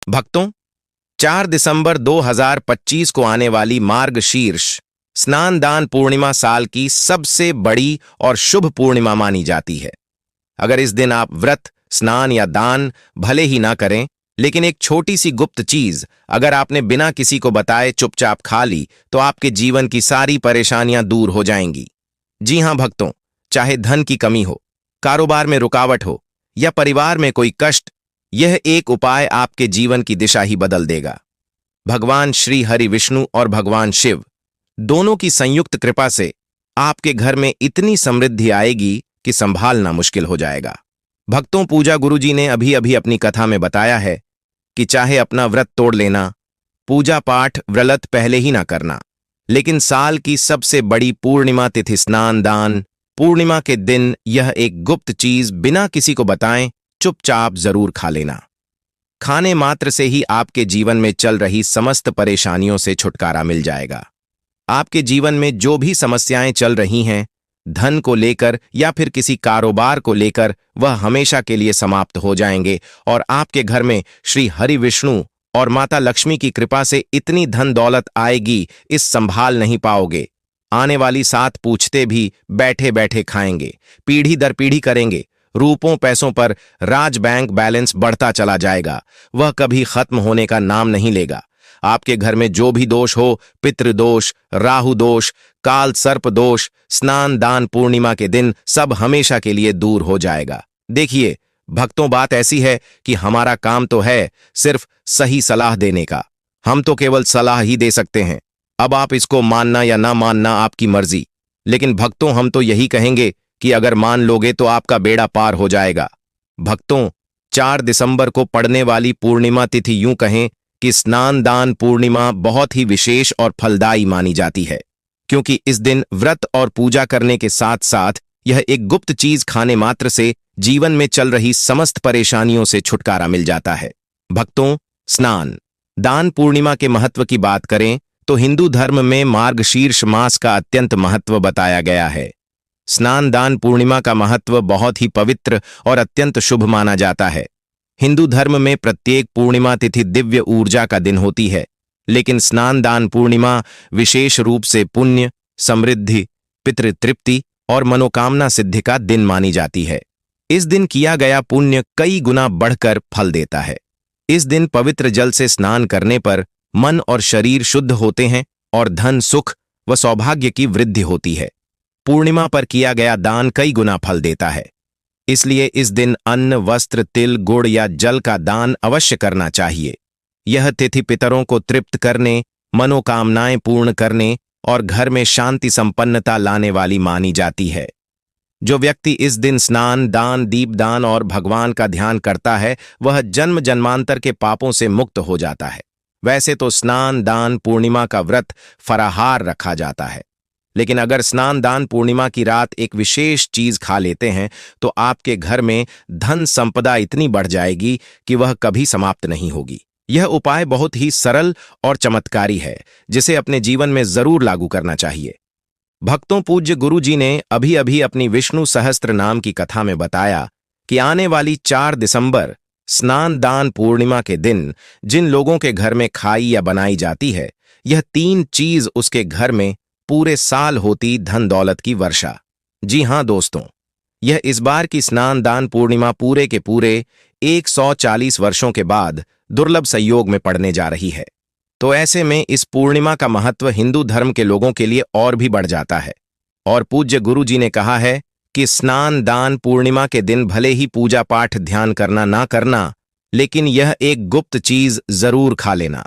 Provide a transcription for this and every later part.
भक्तों, 4 दिसंबर 2025 को आने वाली मार्गशीर्ष स्नान दान पूर्णिमा साल की सबसे बड़ी और शुभ पूर्णिमा मानी जाती है। अगर इस दिन आप व्रत, स्नान या दान भले ही ना करें, लेकिन एक छोटी सी गुप्त चीज अगर आपने बिना किसी को बताए चुपचाप खा ली तो आपके जीवन की सारी परेशानियां दूर हो जाएंगी। जी हां भक्तों, चाहे धन की कमी हो, कारोबार में रुकावट हो या परिवार में कोई कष्ट, यह एक उपाय आपके जीवन की दिशा ही बदल देगा। भगवान श्री हरि विष्णु और भगवान शिव दोनों की संयुक्त कृपा से आपके घर में इतनी समृद्धि आएगी कि संभालना मुश्किल हो जाएगा। भक्तों, पूजा गुरुजी ने अभी अभी अपनी कथा में बताया है कि चाहे अपना व्रत तोड़ लेना, पूजा पाठ व्रत पहले ही ना करना, लेकिन साल की सबसे बड़ी पूर्णिमा तिथि स्नान दान पूर्णिमा के दिन यह एक गुप्त चीज बिना किसी को बताएं चुपचाप जरूर खा लेना। खाने मात्र से ही आपके जीवन में चल रही समस्त परेशानियों से छुटकारा मिल जाएगा। आपके जीवन में जो भी समस्याएं चल रही हैं, धन को लेकर या फिर किसी कारोबार को लेकर, वह हमेशा के लिए समाप्त हो जाएंगे और आपके घर में श्री हरि विष्णु और माता लक्ष्मी की कृपा से इतनी धन दौलत आएगी, इस संभाल नहीं पाओगे। आने वाली 7 पूछते भी बैठे बैठे खाएंगे, पीढ़ी दर पीढ़ी करेंगे। रूपों पैसों पर राज बैंक बैलेंस बढ़ता चला जाएगा, वह कभी खत्म होने का नाम नहीं लेगा। आपके घर में जो भी दोष हो, पितृदोष, राहु दोष, काल सर्प दोष, स्नान दान पूर्णिमा के दिन सब हमेशा के लिए दूर हो जाएगा। देखिए भक्तों, बात ऐसी है कि हमारा काम तो है सिर्फ सही सलाह देने का। हम तो केवल सलाह ही दे सकते हैं। अब आप इसको मानना या ना मानना आपकी मर्जी, लेकिन भक्तों हम तो यही कहेंगे कि अगर मान लोगे तो आपका बेड़ा पार हो जाएगा। भक्तों, 4 दिसंबर को पड़ने वाली पूर्णिमा तिथि यूं कहें कि स्नान दान पूर्णिमा बहुत ही विशेष और फलदायी मानी जाती है, क्योंकि इस दिन व्रत और पूजा करने के साथ साथ यह एक गुप्त चीज खाने मात्र से जीवन में चल रही समस्त परेशानियों से छुटकारा मिल जाता है। भक्तों, स्नान दान पूर्णिमा के महत्व की बात करें तो हिंदू धर्म में मार्गशीर्ष मास का अत्यंत महत्व बताया गया है। स्नान दान पूर्णिमा का महत्व बहुत ही पवित्र और अत्यंत शुभ माना जाता है। हिंदू धर्म में प्रत्येक पूर्णिमा तिथि दिव्य ऊर्जा का दिन होती है, लेकिन स्नान दान पूर्णिमा विशेष रूप से पुण्य, समृद्धि, पितृतृप्ति और मनोकामना सिद्धि का दिन मानी जाती है। इस दिन किया गया पुण्य कई गुना बढ़कर फल देता है। इस दिन पवित्र जल से स्नान करने पर मन और शरीर शुद्ध होते हैं और धन, सुख व सौभाग्य की वृद्धि होती है। पूर्णिमा पर किया गया दान कई गुना फल देता है, इसलिए इस दिन अन्न, वस्त्र, तिल, गुड़ या जल का दान अवश्य करना चाहिए। यह तिथि पितरों को तृप्त करने, मनोकामनाएं पूर्ण करने और घर में शांति संपन्नता लाने वाली मानी जाती है। जो व्यक्ति इस दिन स्नान दान, दीपदान और भगवान का ध्यान करता है, वह जन्म जन्मांतर के पापों से मुक्त हो जाता है। वैसे तो स्नान दान पूर्णिमा का व्रत फराहार रखा जाता है, लेकिन अगर स्नान दान पूर्णिमा की रात एक विशेष चीज खा लेते हैं तो आपके घर में धन संपदा इतनी बढ़ जाएगी कि वह कभी समाप्त नहीं होगी। यह उपाय बहुत ही सरल और चमत्कारी है, जिसे अपने जीवन में जरूर लागू करना चाहिए। भक्तों, पूज्य गुरु जी ने अभी अभी अपनी विष्णु सहस्त्र नाम की कथा में बताया कि आने वाली 4 दिसंबर स्नान दान पूर्णिमा के दिन जिन लोगों के घर में खाई या बनाई जाती है, यह 3 चीज उसके घर में पूरे साल होती धन दौलत की वर्षा। जी हां दोस्तों, यह इस बार की स्नान दान पूर्णिमा पूरे के पूरे 140 वर्षों के बाद दुर्लभ संयोग में पड़ने जा रही है। तो ऐसे में इस पूर्णिमा का महत्व हिंदू धर्म के लोगों के लिए और भी बढ़ जाता है। और पूज्य गुरु जी ने कहा है कि स्नान दान पूर्णिमा के दिन भले ही पूजा पाठ ध्यान करना ना करना, लेकिन यह एक गुप्त चीज जरूर खा लेना।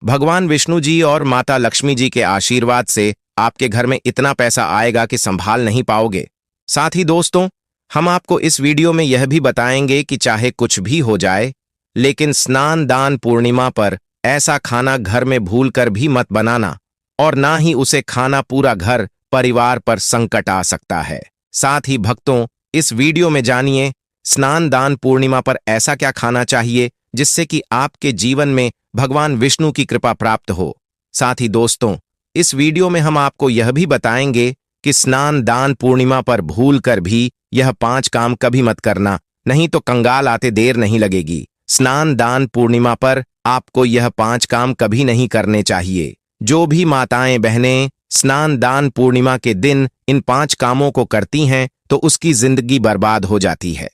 भगवान विष्णु जी और माता लक्ष्मी जी के आशीर्वाद से आपके घर में इतना पैसा आएगा कि संभाल नहीं पाओगे। साथ ही दोस्तों, हम आपको इस वीडियो में यह भी बताएंगे कि चाहे कुछ भी हो जाए, लेकिन स्नान दान पूर्णिमा पर ऐसा खाना घर में भूलकर भी मत बनाना, और ना ही उसे खाना पूरा घर परिवार पर संकट आ सकता है। साथ ही भक्तों, इस वीडियो में जानिए स्नान दान पूर्णिमा पर ऐसा क्या खाना चाहिए जिससे कि आपके जीवन में भगवान विष्णु की कृपा प्राप्त हो। साथ ही दोस्तों, इस वीडियो में हम आपको यह भी बताएंगे कि स्नान दान पूर्णिमा पर भूल कर भी यह 5 काम कभी मत करना, नहीं तो कंगाल आते देर नहीं लगेगी। स्नान दान पूर्णिमा पर आपको यह 5 काम कभी नहीं करने चाहिए। जो भी माताएं बहनें स्नान दान पूर्णिमा के दिन इन 5 कामों को करती हैं तो उसकी जिंदगी बर्बाद हो जाती है,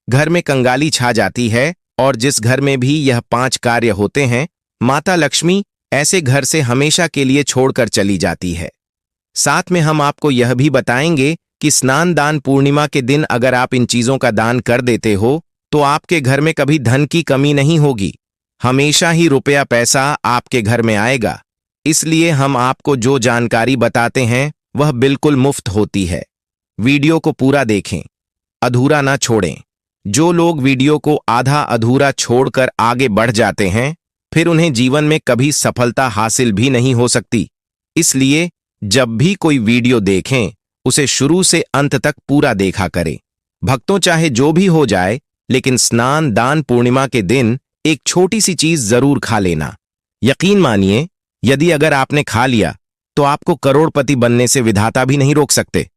घर में कंगाली छा जाती है, और जिस घर में भी यह 5 कार्य होते हैं माता लक्ष्मी ऐसे घर से हमेशा के लिए छोड़कर चली जाती है। साथ में हम आपको यह भी बताएंगे कि स्नान दान पूर्णिमा के दिन अगर आप इन चीजों का दान कर देते हो तो आपके घर में कभी धन की कमी नहीं होगी, हमेशा ही रुपया पैसा आपके घर में आएगा। इसलिए हम आपको जो जानकारी बताते हैं वह बिल्कुल मुफ्त होती है। वीडियो को पूरा देखें, अधूरा ना छोड़ें। जो लोग वीडियो को आधा अधूरा छोड़कर आगे बढ़ जाते हैं फिर उन्हें जीवन में कभी सफलता हासिल भी नहीं हो सकती। इसलिए जब भी कोई वीडियो देखें उसे शुरू से अंत तक पूरा देखा करें। भक्तों, चाहे जो भी हो जाए लेकिन स्नान दान पूर्णिमा के दिन एक छोटी सी चीज जरूर खा लेना। यकीन मानिए, यदि अगर आपने खा लिया तो आपको करोड़पति बनने से विधाता भी नहीं रोक सकते।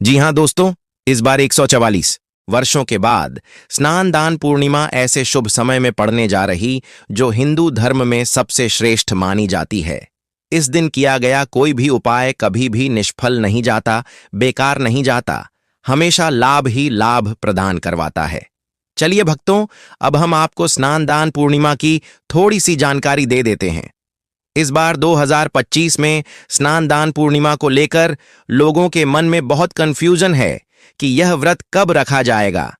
जी हां दोस्तों, इस बार 144 वर्षों के बाद स्नान दान पूर्णिमा ऐसे शुभ समय में पड़ने जा रही जो हिंदू धर्म में सबसे श्रेष्ठ मानी जाती है। इस दिन किया गया कोई भी उपाय कभी भी निष्फल नहीं जाता, बेकार नहीं जाता, हमेशा लाभ ही लाभ प्रदान करवाता है। चलिए भक्तों, अब हम आपको स्नान दान पूर्णिमा की थोड़ी सी जानकारी दे देते हैं। इस बार 2025 में स्नान दान पूर्णिमा को लेकर लोगों के मन में बहुत कंफ्यूजन है कि यह व्रत कब रखा जाएगा,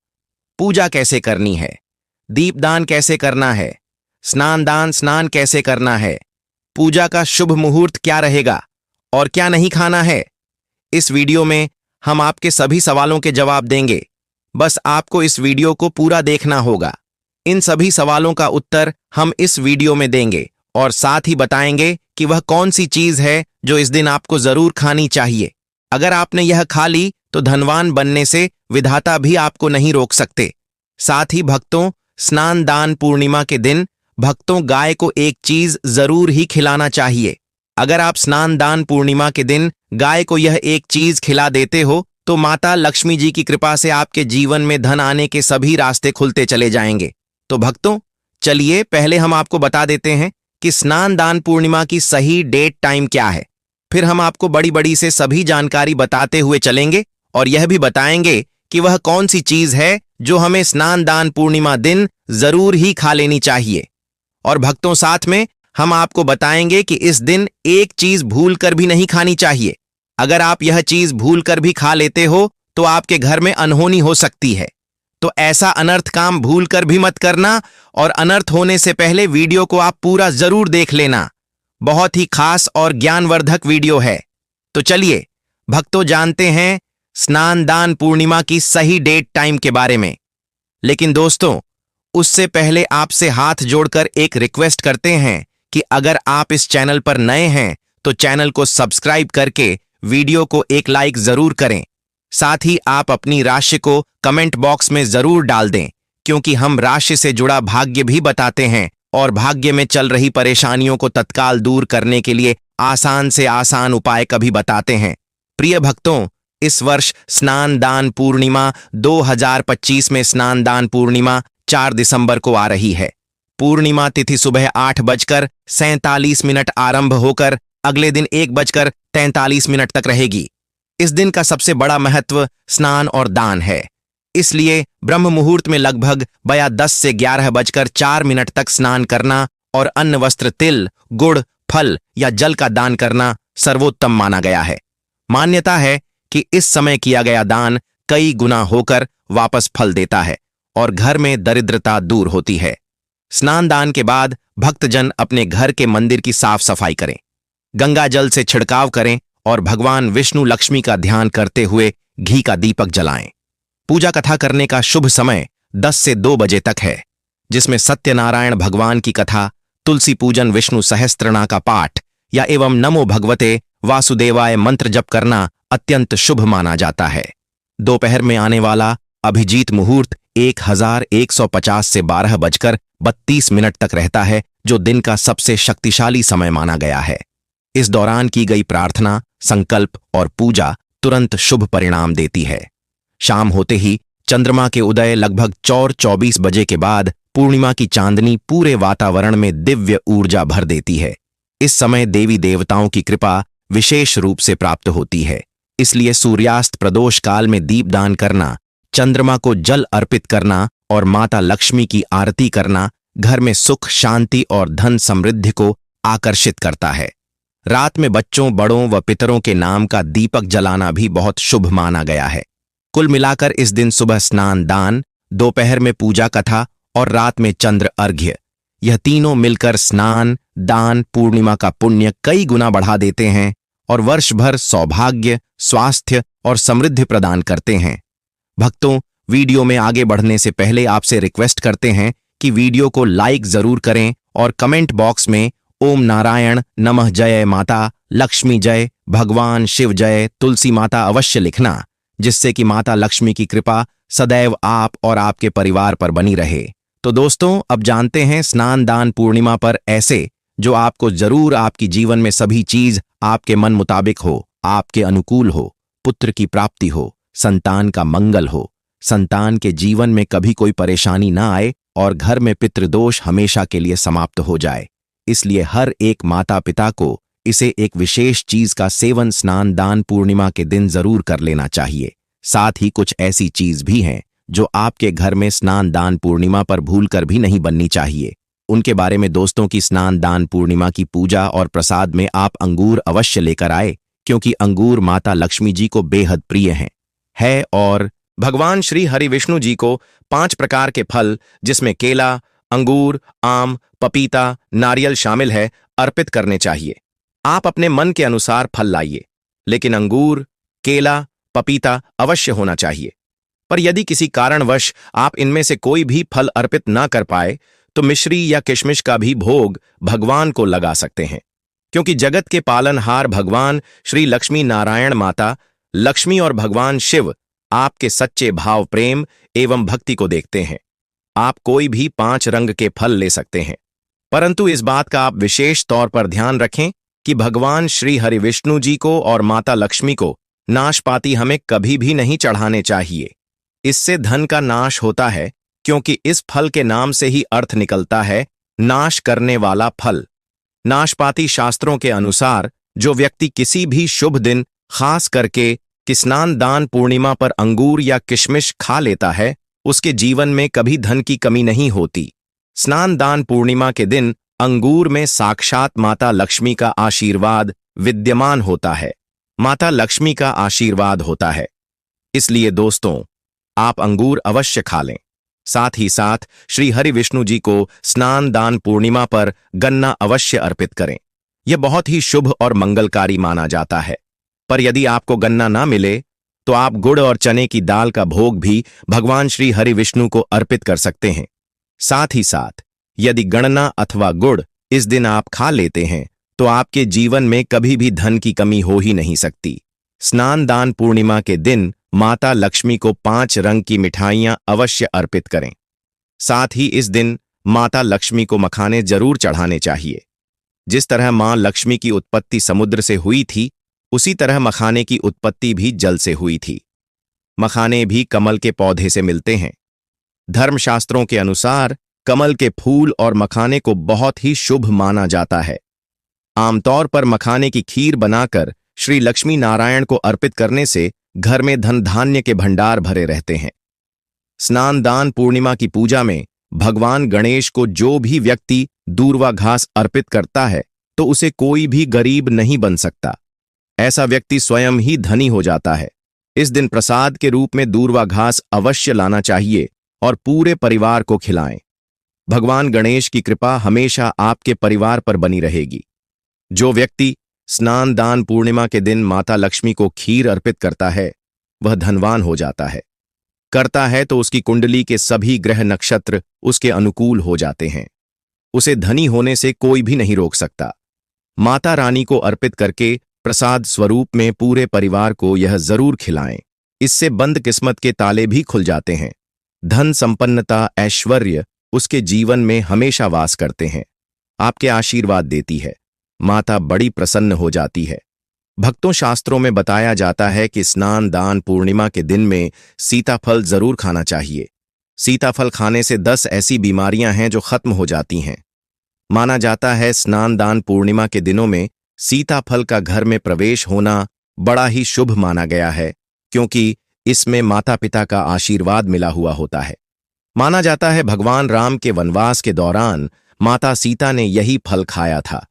पूजा कैसे करनी है, दीपदान कैसे करना है, स्नान कैसे करना है, पूजा का शुभ मुहूर्त क्या रहेगा और क्या नहीं खाना है। इस वीडियो में हम आपके सभी सवालों के जवाब देंगे। बस आपको इस वीडियो को पूरा देखना होगा। इन सभी सवालों का उत्तर हम इस वीडियो में देंगे और साथ ही बताएंगे कि वह कौन सी चीज है जो इस दिन आपको जरूर खानी चाहिए। अगर आपने यह खा ली तो धनवान बनने से विधाता भी आपको नहीं रोक सकते। साथ ही भक्तों, स्नान दान पूर्णिमा के दिन भक्तों गाय को एक चीज जरूर ही खिलाना चाहिए। अगर आप स्नान दान पूर्णिमा के दिन गाय को यह एक चीज खिला देते हो तो माता लक्ष्मी जी की कृपा से आपके जीवन में धन आने के सभी रास्ते खुलते चले जाएंगे। तो भक्तों, चलिए पहले हम आपको बता देते हैं कि स्नान दान पूर्णिमा की सही डेट टाइम क्या है। फिर हम आपको बड़ी बड़ी से सभी जानकारी बताते हुए चलेंगे और यह भी बताएंगे कि वह कौन सी चीज है जो हमें स्नान दान पूर्णिमा दिन जरूर ही खा लेनी चाहिए। और भक्तों, साथ में हम आपको बताएंगे कि इस दिन एक चीज भूल कर भी नहीं खानी चाहिए। अगर आप यह चीज भूल कर भी खा लेते हो तो आपके घर में अनहोनी हो सकती है। तो ऐसा अनर्थ काम भूल कर भी मत करना और अनर्थ होने से पहले वीडियो को आप पूरा जरूर देख लेना। बहुत ही खास और ज्ञानवर्धक वीडियो है। तो चलिए भक्तों, जानते हैं स्नान दान पूर्णिमा की सही डेट टाइम के बारे में। लेकिन दोस्तों, उससे पहले आपसे हाथ जोड़कर एक रिक्वेस्ट करते हैं कि अगर आप इस चैनल पर नए हैं तो चैनल को सब्सक्राइब करके वीडियो को एक लाइक जरूर करें। साथ ही आप अपनी राशि को कमेंट बॉक्स में जरूर डाल दें, क्योंकि हम राशि से जुड़ा भाग्य भी बताते हैं और भाग्य में चल रही परेशानियों को तत्काल दूर करने के लिए आसान से आसान उपाय कभी बताते हैं। प्रिय भक्तों, इस वर्ष स्नान दान पूर्णिमा 2025 में स्नान दान पूर्णिमा 4 दिसंबर को आ रही है। पूर्णिमा तिथि सुबह 8:47 आरंभ होकर अगले दिन 1:43 तक रहेगी। इस दिन का सबसे बड़ा महत्व स्नान और दान है। इसलिए ब्रह्म मुहूर्त में लगभग 10 से 11:04 तक स्नान करना और अन्न वस्त्र तिल गुड़ फल या जल का दान करना सर्वोत्तम माना गया है। मान्यता है कि इस समय किया गया दान कई गुना होकर वापस फल देता है और घर में दरिद्रता दूर होती है। स्नान दान के बाद भक्तजन अपने घर के मंदिर की साफ सफाई करें, गंगा जल से छिड़काव करें और भगवान विष्णु लक्ष्मी का ध्यान करते हुए घी का दीपक जलाएं। पूजा कथा करने का शुभ समय 10 से 2 बजे तक है, जिसमें सत्यनारायण भगवान की कथा, तुलसी पूजन, विष्णु सहस्त्रनाम का पाठ या एवं नमो भगवते वासुदेवाय मंत्र जप करना अत्यंत शुभ माना जाता है। दोपहर में आने वाला अभिजीत मुहूर्त 1150 से 12:32 तक रहता है, जो दिन का सबसे शक्तिशाली समय माना गया है। इस दौरान की गई प्रार्थना, संकल्प और पूजा तुरंत शुभ परिणाम देती है। शाम होते ही चंद्रमा के उदय लगभग 4:24 बजे के बाद पूर्णिमा की चांदनी पूरे वातावरण में दिव्य ऊर्जा भर देती है। इस समय देवी देवताओं की कृपा विशेष रूप से प्राप्त होती है। इसलिए सूर्यास्त प्रदोष काल में दीपदान करना, चंद्रमा को जल अर्पित करना और माता लक्ष्मी की आरती करना घर में सुख, शांति और धन समृद्धि को आकर्षित करता है। रात में बच्चों, बड़ों व पितरों के नाम का दीपक जलाना भी बहुत शुभ माना गया है। कुल मिलाकर इस दिन सुबह स्नान दान, दोपहर में पूजा कथा और रात में चंद्र अर्घ्य, यह तीनों मिलकर स्नान दान पूर्णिमा का पुण्य कई गुना बढ़ा देते हैं और वर्ष भर सौभाग्य, स्वास्थ्य और समृद्धि प्रदान करते हैं। भक्तों, वीडियो में आगे बढ़ने से पहले आपसे रिक्वेस्ट करते हैं कि वीडियो को लाइक जरूर करें और कमेंट बॉक्स में ओम नारायण नमः, जय माता लक्ष्मी जय, भगवान शिव जय, तुलसी माता अवश्य लिखना, जिससे कि माता लक्ष्मी की कृपा सदैव आप और आपके परिवार पर बनी रहे। तो दोस्तों, अब जानते हैं स्नान दान पूर्णिमा पर ऐसे जो आपको जरूर आपकी जीवन में सभी चीज आपके मन मुताबिक हो, आपके अनुकूल हो, पुत्र की प्राप्ति हो, संतान का मंगल हो, संतान के जीवन में कभी कोई परेशानी ना आए और घर में पितृदोष हमेशा के लिए समाप्त हो जाए। इसलिए हर एक माता पिता को इसे एक विशेष चीज का सेवन स्नान दान पूर्णिमा के दिन जरूर कर लेना चाहिए। साथ ही कुछ ऐसी चीज भी हैं जो आपके घर में स्नान दान पूर्णिमा पर भूलकर भी नहीं बननी चाहिए। उनके बारे में दोस्तों की स्नान दान पूर्णिमा की पूजा और प्रसाद में आप अंगूर अवश्य लेकर आए, क्योंकि अंगूर माता लक्ष्मी जी को बेहद प्रिय है और भगवान श्री हरि विष्णु जी को 5 प्रकार के फल, जिसमें केला, अंगूर, आम, पपीता, नारियल शामिल है, अर्पित करने चाहिए। आप अपने मन के अनुसार फल लाइए, लेकिन अंगूर, केला, पपीता अवश्य होना चाहिए। पर यदि किसी कारणवश आप इनमें से कोई भी फल अर्पित ना कर पाए तो मिश्री या किशमिश का भी भोग भगवान को लगा सकते हैं, क्योंकि जगत के पालनहार भगवान श्री लक्ष्मी नारायण, माता लक्ष्मी और भगवान शिव आपके सच्चे भाव, प्रेम एवं भक्ति को देखते हैं। आप कोई भी 5 रंग के फल ले सकते हैं, परंतु इस बात का आप विशेष तौर पर ध्यान रखें कि भगवान श्री हरि विष्णु जी को और माता लक्ष्मी को नाशपाती हमें कभी भी नहीं चढ़ाने चाहिए। इससे धन का नाश होता है, क्योंकि इस फल के नाम से ही अर्थ निकलता है नाश करने वाला फल। नाशपाती शास्त्रों के अनुसार जो व्यक्ति किसी भी शुभ दिन, खास करके कि स्नान दान पूर्णिमा पर अंगूर या किशमिश खा लेता है, उसके जीवन में कभी धन की कमी नहीं होती। स्नान दान पूर्णिमा के दिन अंगूर में साक्षात माता लक्ष्मी का आशीर्वाद विद्यमान होता है, माता लक्ष्मी का आशीर्वाद होता है। इसलिए दोस्तों, आप अंगूर अवश्य खा लें। साथ ही साथ श्री हरि विष्णु जी को स्नान दान पूर्णिमा पर गन्ना अवश्य अर्पित करें। यह बहुत ही शुभ और मंगलकारी माना जाता है। पर यदि आपको गन्ना ना मिले तो आप गुड़ और चने की दाल का भोग भी भगवान श्री हरि विष्णु को अर्पित कर सकते हैं। साथ ही साथ यदि गन्ना अथवा गुड़ इस दिन आप खा लेते हैं तो आपके जीवन में कभी भी धन की कमी हो ही नहीं सकती। स्नान दान पूर्णिमा के दिन माता लक्ष्मी को 5 रंग की मिठाइयां अवश्य अर्पित करें। साथ ही इस दिन माता लक्ष्मी को मखाने जरूर चढ़ाने चाहिए। जिस तरह मां लक्ष्मी की उत्पत्ति समुद्र से हुई थी, उसी तरह मखाने की उत्पत्ति भी जल से हुई थी। मखाने भी कमल के पौधे से मिलते हैं। धर्मशास्त्रों के अनुसार कमल के फूल और मखाने को बहुत ही शुभ माना जाता है। आमतौर पर मखाने की खीर बनाकर श्री लक्ष्मी नारायण को अर्पित करने से घर में धन धान्य के भंडार भरे रहते हैं। स्नान दान पूर्णिमा की पूजा में भगवान गणेश को जो भी व्यक्ति दूर्वा घास अर्पित करता है तो उसे कोई भी गरीब नहीं बन सकता। ऐसा व्यक्ति स्वयं ही धनी हो जाता है। इस दिन प्रसाद के रूप में दूर्वा घास अवश्य लाना चाहिए और पूरे परिवार को खिलाएं। भगवान गणेश की कृपा हमेशा आपके परिवार पर बनी रहेगी। जो व्यक्ति स्नान दान पूर्णिमा के दिन माता लक्ष्मी को खीर अर्पित करता है, वह धनवान हो जाता है। करता है तो उसकी कुंडली के सभी ग्रह नक्षत्र उसके अनुकूल हो जाते हैं। उसे धनी होने से कोई भी नहीं रोक सकता। माता रानी को अर्पित करके प्रसाद स्वरूप में पूरे परिवार को यह जरूर खिलाएं। इससे बंद किस्मत के ताले भी खुल जाते हैं। धन, संपन्नता, ऐश्वर्य उसके जीवन में हमेशा वास करते हैं। आपके आशीर्वाद देती है। माता बड़ी प्रसन्न हो जाती है। भक्तों, शास्त्रों में बताया जाता है कि स्नान दान पूर्णिमा के दिन में सीताफल जरूर खाना चाहिए। सीताफल खाने से 10 ऐसी बीमारियां हैं जो खत्म हो जाती हैं। माना जाता है स्नान दान पूर्णिमा के दिनों में सीताफल का घर में प्रवेश होना बड़ा ही शुभ माना गया है, क्योंकि इसमें माता पिता का आशीर्वाद मिला हुआ होता है। माना जाता है भगवान राम के वनवास के दौरान माता सीता ने यही फल खाया था।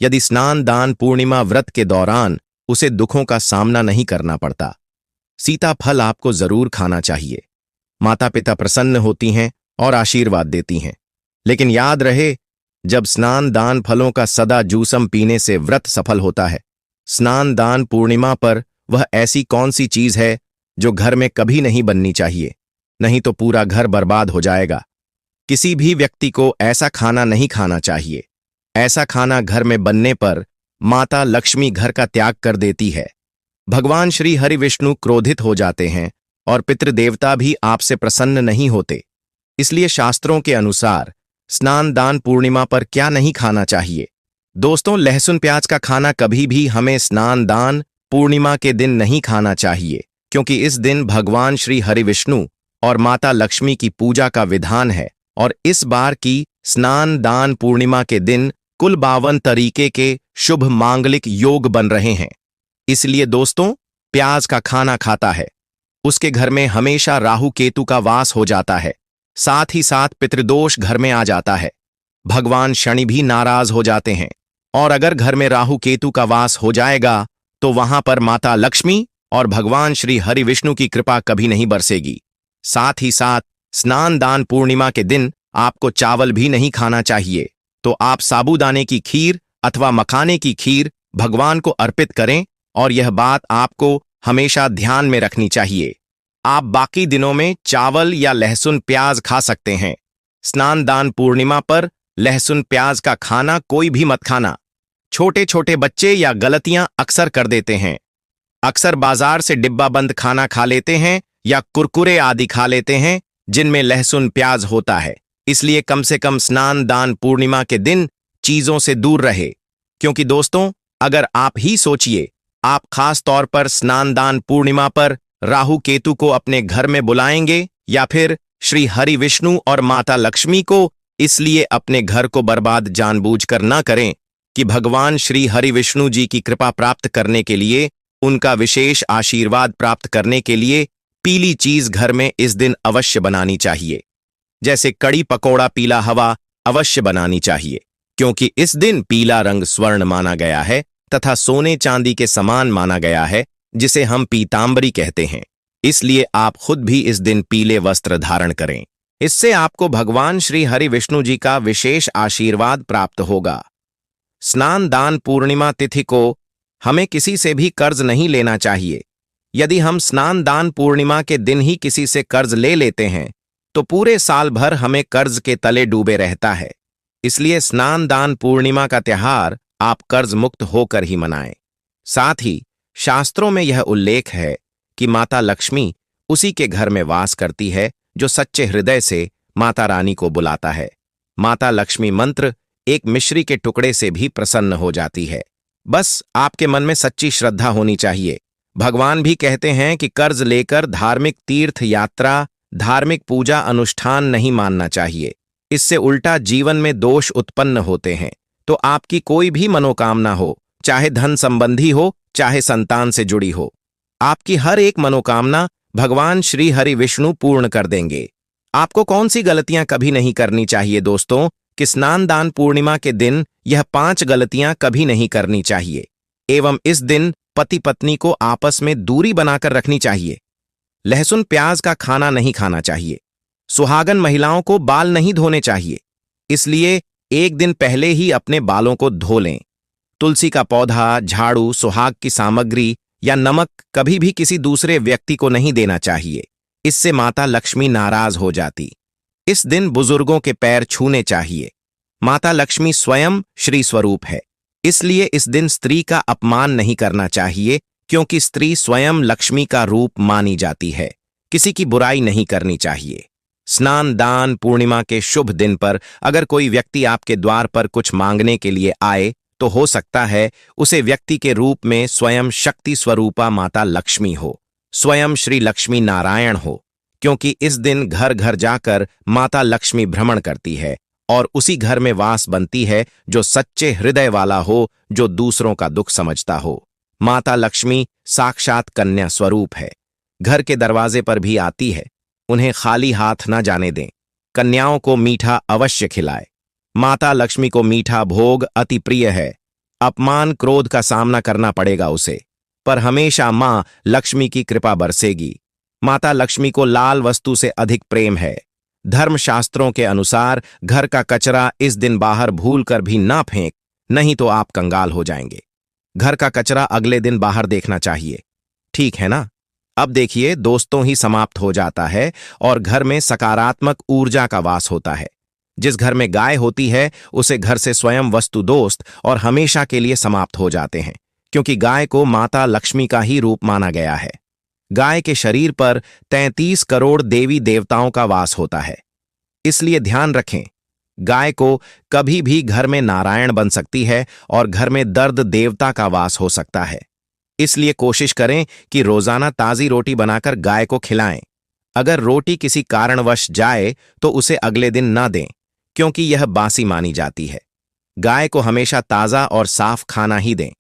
यदि स्नान दान पूर्णिमा व्रत के दौरान उसे दुखों का सामना नहीं करना पड़ता। सीता फल आपको जरूर खाना चाहिए। माता पिता प्रसन्न होती हैं और आशीर्वाद देती हैं। लेकिन याद रहे, जब स्नान दान फलों का सदा जूसम पीने से व्रत सफल होता है। स्नान दान पूर्णिमा पर वह ऐसी कौन सी चीज है जो घर में कभी नहीं बननी चाहिए, नहीं तो पूरा घर बर्बाद हो जाएगा। किसी भी व्यक्ति को ऐसा खाना नहीं खाना चाहिए। ऐसा खाना घर में बनने पर माता लक्ष्मी घर का त्याग कर देती है। भगवान श्री हरि विष्णु क्रोधित हो जाते हैं और पितृदेवता भी आपसे प्रसन्न नहीं होते। इसलिए शास्त्रों के अनुसार स्नान दान पूर्णिमा पर क्या नहीं खाना चाहिए। दोस्तों, लहसुन प्याज का खाना कभी भी हमें स्नान दान पूर्णिमा के दिन नहीं खाना चाहिए, क्योंकि इस दिन भगवान श्री हरि विष्णु और माता लक्ष्मी की पूजा का विधान है और इस बार की स्नान दान पूर्णिमा के दिन कुल 52 तरीके के शुभ मांगलिक योग बन रहे हैं। इसलिए दोस्तों, प्याज का खाना खाता है उसके घर में हमेशा राहु केतु का वास हो जाता है। साथ ही साथ पितृदोष घर में आ जाता है। भगवान शनि भी नाराज हो जाते हैं और अगर घर में राहु केतु का वास हो जाएगा तो वहां पर माता लक्ष्मी और भगवान श्री हरि विष्णु की कृपा कभी नहीं बरसेगी। साथ ही साथ स्नान दान पूर्णिमा के दिन आपको चावल भी नहीं खाना चाहिए। तो आप साबूदाने की खीर अथवा मखाने की खीर भगवान को अर्पित करें और यह बात आपको हमेशा ध्यान में रखनी चाहिए। आप बाकी दिनों में चावल या लहसुन प्याज खा सकते हैं। स्नान दान पूर्णिमा पर लहसुन प्याज का खाना कोई भी मत खाना। छोटे छोटे बच्चे या गलतियां अक्सर कर देते हैं। अक्सर बाजार से डिब्बा बंद खाना खा लेते हैं या कुरकुरे आदि खा लेते हैं जिनमें लहसुन प्याज होता है। इसलिए कम से कम स्नान दान पूर्णिमा के दिन चीजों से दूर रहे। क्योंकि दोस्तों, अगर आप ही सोचिए, आप खास तौर पर स्नान दान पूर्णिमा पर राहु केतु को अपने घर में बुलाएंगे या फिर श्री हरि विष्णु और माता लक्ष्मी को, इसलिए अपने घर को बर्बाद जानबूझकर न करें कि भगवान श्री हरि विष्णु जी की कृपा प्राप्त करने के लिए, उनका विशेष आशीर्वाद प्राप्त करने के लिए पीली चीज घर में इस दिन अवश्य बनानी चाहिए। जैसे कड़ी पकौड़ा पीला हवा अवश्य बनानी चाहिए, क्योंकि इस दिन पीला रंग स्वर्ण माना गया है तथा सोने चांदी के समान माना गया है, जिसे हम पीतांबरी कहते हैं। इसलिए आप खुद भी इस दिन पीले वस्त्र धारण करें। इससे आपको भगवान श्री हरि विष्णु जी का विशेष आशीर्वाद प्राप्त होगा। स्नान दान पूर्णिमा तिथि को हमें किसी से भी कर्ज नहीं लेना चाहिए। यदि हम स्नान दान पूर्णिमा के दिन ही किसी से कर्ज ले लेते हैं तो पूरे साल भर हमें कर्ज के तले डूबे रहता है। इसलिए स्नान दान पूर्णिमा का त्योहार आप कर्ज मुक्त होकर ही मनाएं। साथ ही शास्त्रों में यह उल्लेख है कि माता लक्ष्मी उसी के घर में वास करती है जो सच्चे हृदय से माता रानी को बुलाता है। माता लक्ष्मी मंत्र एक मिश्री के टुकड़े से भी प्रसन्न हो जाती है। बस आपके मन में सच्ची श्रद्धा होनी चाहिए। भगवान भी कहते हैं कि कर्ज लेकर धार्मिक तीर्थ यात्रा, धार्मिक पूजा अनुष्ठान नहीं मानना चाहिए। इससे उल्टा जीवन में दोष उत्पन्न होते हैं। तो आपकी कोई भी मनोकामना हो, चाहे धन संबंधी हो, चाहे संतान से जुड़ी हो, आपकी हर एक मनोकामना भगवान श्री हरि विष्णु पूर्ण कर देंगे। आपको कौन सी गलतियां कभी नहीं करनी चाहिए दोस्तों, कि स्नान दान पूर्णिमा के दिन यह 5 गलतियां कभी नहीं करनी चाहिए। एवं इस दिन पति पत्नी को आपस में दूरी बनाकर रखनी चाहिए। लहसुन प्याज का खाना नहीं खाना चाहिए। सुहागन महिलाओं को बाल नहीं धोने चाहिए, इसलिए एक दिन पहले ही अपने बालों को धो लें। तुलसी का पौधा, झाड़ू, सुहाग की सामग्री या नमक कभी भी किसी दूसरे व्यक्ति को नहीं देना चाहिए। इससे माता लक्ष्मी नाराज हो जाती। इस दिन बुजुर्गों के पैर छूने चाहिए। माता लक्ष्मी स्वयं श्री स्वरूप है, इसलिए इस दिन स्त्री का अपमान नहीं करना चाहिए, क्योंकि स्त्री स्वयं लक्ष्मी का रूप मानी जाती है। किसी की बुराई नहीं करनी चाहिए। स्नान दान पूर्णिमा के शुभ दिन पर अगर कोई व्यक्ति आपके द्वार पर कुछ मांगने के लिए आए तो हो सकता है उसे व्यक्ति के रूप में स्वयं शक्ति स्वरूपा माता लक्ष्मी हो, स्वयं श्री लक्ष्मी नारायण हो। क्योंकि इस दिन घर घर जाकर माता लक्ष्मी भ्रमण करती है और उसी घर में वास बनती है जो सच्चे हृदय वाला हो, जो दूसरों का दुख समझता हो। माता लक्ष्मी साक्षात कन्या स्वरूप है, घर के दरवाजे पर भी आती है। उन्हें खाली हाथ न जाने दें। कन्याओं को मीठा अवश्य खिलाए। माता लक्ष्मी को मीठा भोग अति प्रिय है। अपमान क्रोध का सामना करना पड़ेगा उसे, पर हमेशा मां लक्ष्मी की कृपा बरसेगी। माता लक्ष्मी को लाल वस्तु से अधिक प्रेम है। धर्मशास्त्रों के अनुसार घर का कचरा इस दिन बाहर भूलकर भी ना फेंक, नहीं तो आप कंगाल हो जाएंगे। घर का कचरा अगले दिन बाहर देखना चाहिए, ठीक है ना? अब देखिए, दोस्तों ही समाप्त हो जाता है और घर में सकारात्मक ऊर्जा का वास होता है। जिस घर में गाय होती है उसे घर से स्वयं वस्तु दोस्त और हमेशा के लिए समाप्त हो जाते हैं, क्योंकि गाय को माता लक्ष्मी का ही रूप माना गया है। गाय के शरीर पर 33 करोड़ देवी देवताओं का वास होता है। इसलिए ध्यान रखें, गाय को कभी भी घर में नारायण बन सकती है और घर में दर्द देवता का वास हो सकता है। इसलिए कोशिश करें कि रोजाना ताजी रोटी बनाकर गाय को खिलाएं। अगर रोटी किसी कारणवश जाए तो उसे अगले दिन ना दें, क्योंकि यह बासी मानी जाती है। गाय को हमेशा ताजा और साफ खाना ही दें।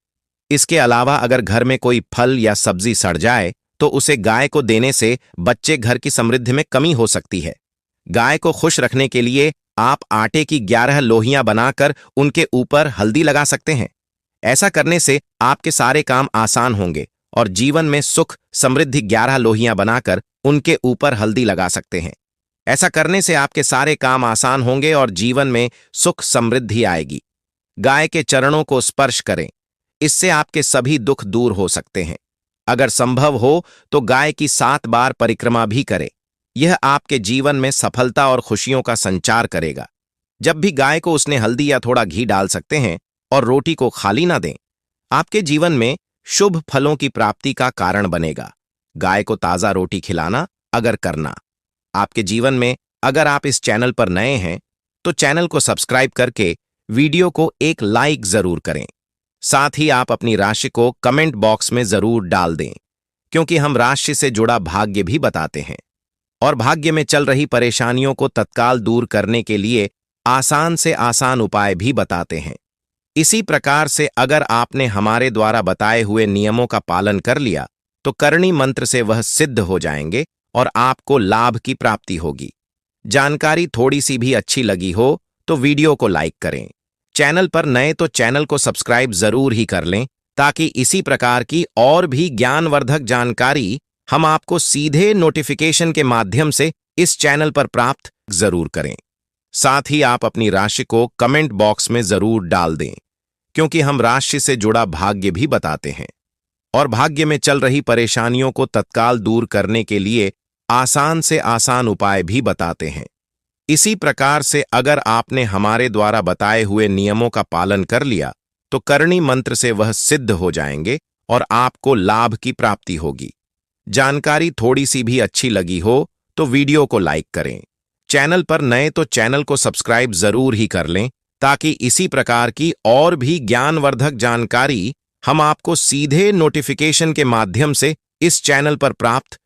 इसके अलावा अगर घर में कोई फल या सब्जी सड़ जाए तो उसे गाय को देने से बच्चे घर की समृद्धि में कमी हो सकती है। गाय को खुश रखने के लिए आप आटे की 11 लोहियां बनाकर उनके ऊपर हल्दी लगा सकते हैं। ऐसा करने से आपके सारे काम आसान होंगे और जीवन में सुख समृद्धि 11 लोहियां बनाकर उनके ऊपर हल्दी लगा सकते हैं। ऐसा करने से आपके सारे काम आसान होंगे और जीवन में सुख समृद्धि आएगी। गाय के चरणों को स्पर्श करें, इससे आपके सभी दुख दूर हो सकते हैं। अगर संभव हो तो गाय की 7 बार परिक्रमा भी करें। यह आपके जीवन में सफलता और खुशियों का संचार करेगा। जब भी गाय को उसने हल्दी या थोड़ा घी डाल सकते हैं और रोटी को खाली ना दें। आपके जीवन में शुभ फलों की प्राप्ति का कारण बनेगा। गाय को ताजा रोटी खिलाना अगर करना आपके जीवन में। अगर आप इस चैनल पर नए हैं तो चैनल को सब्सक्राइब करके वीडियो को एक लाइक जरूर करें। साथ ही आप अपनी राशि को कमेंट बॉक्स में जरूर डाल दें, क्योंकि हम राशि से जुड़ा भाग्य भी बताते हैं और भाग्य में चल रही परेशानियों को तत्काल दूर करने के लिए आसान से आसान उपाय भी बताते हैं। इसी प्रकार से अगर आपने हमारे द्वारा बताए हुए नियमों का पालन कर लिया तो करणी मंत्र से वह सिद्ध हो जाएंगे और आपको लाभ की प्राप्ति होगी। जानकारी थोड़ी सी भी अच्छी लगी हो तो वीडियो को लाइक करें। चैनल पर नए तो चैनल को सब्सक्राइब जरूर ही कर लें, ताकि इसी प्रकार की और भी ज्ञानवर्धक जानकारी हम आपको सीधे नोटिफिकेशन के माध्यम से इस चैनल पर प्राप्त जरूर करें। साथ ही आप अपनी राशि को कमेंट बॉक्स में जरूर डाल दें, क्योंकि हम राशि से जुड़ा भाग्य भी बताते हैं और भाग्य में चल रही परेशानियों को तत्काल दूर करने के लिए आसान से आसान उपाय भी बताते हैं। इसी प्रकार से अगर आपने हमारे द्वारा बताए हुए नियमों का पालन कर लिया तो करणी मंत्र से वह सिद्ध हो जाएंगे और आपको लाभ की प्राप्ति होगी। जानकारी थोड़ी सी भी अच्छी लगी हो तो वीडियो को लाइक करें। चैनल पर नए तो चैनल को सब्सक्राइब जरूर ही कर लें, ताकि इसी प्रकार की और भी ज्ञानवर्धक जानकारी हम आपको सीधे नोटिफिकेशन के माध्यम से इस चैनल पर प्राप्त